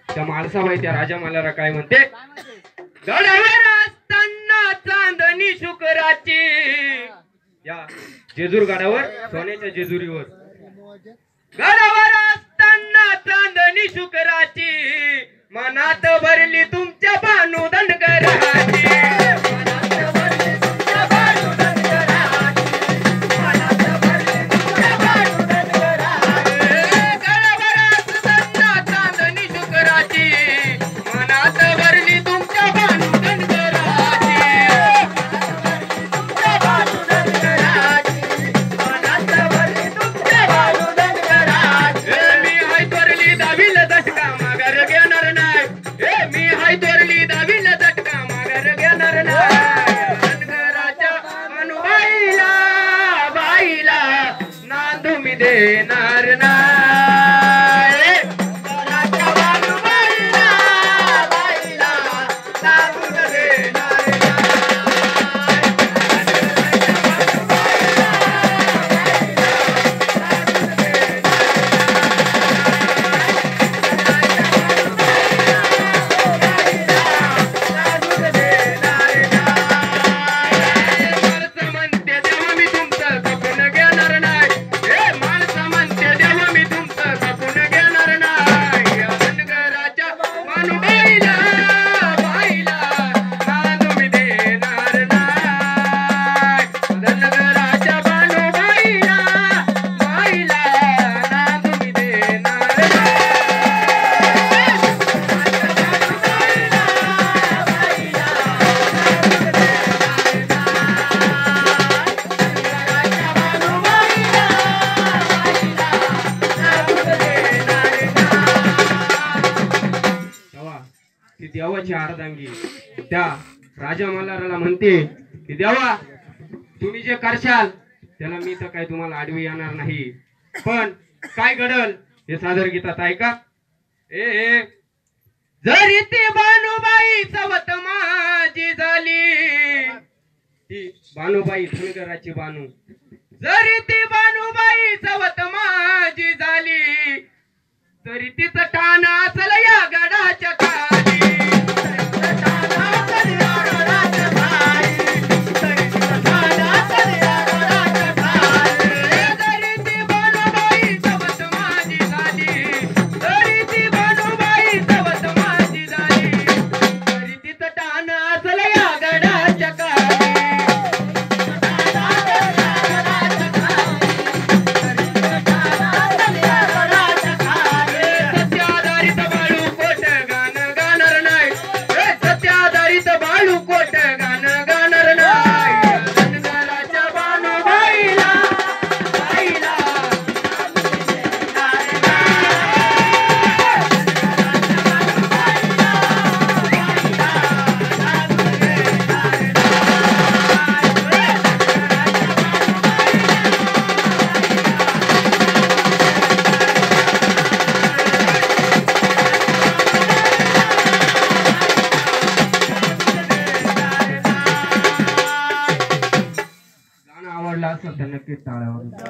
त्या माणसाबाई त्या राजा मालाला काय म्हणते, गडावर असताना चांदणी शुक्राची, या जेजूर गडावर सोन्याच्या जेजुरीवर, गडावर असताना चांदणी शुक्राची, मनात भरली तुमच्या भानू दंडकराची, देणार नाही राजा बानुबाईला बाईला लागून देणार देवाची अर्धांगी त्या राजा मल्हाराला म्हणते की देवा, तुम्ही जे करशाल त्याला मी तर काय तुम्हाला आडवी येणार नाही, पण काय घडल हे सादर गीतात ऐका. ए जरी ती बानुबाई सवत माझी झाली, ती बानुबाई धनगराची बानू, जरी ती बानुबाई सवत माझी झाली, तरी तिचं टाण असल या गडाच्या खाली, आवडला असेल तर नक्कीच टाळ्या वाजवा.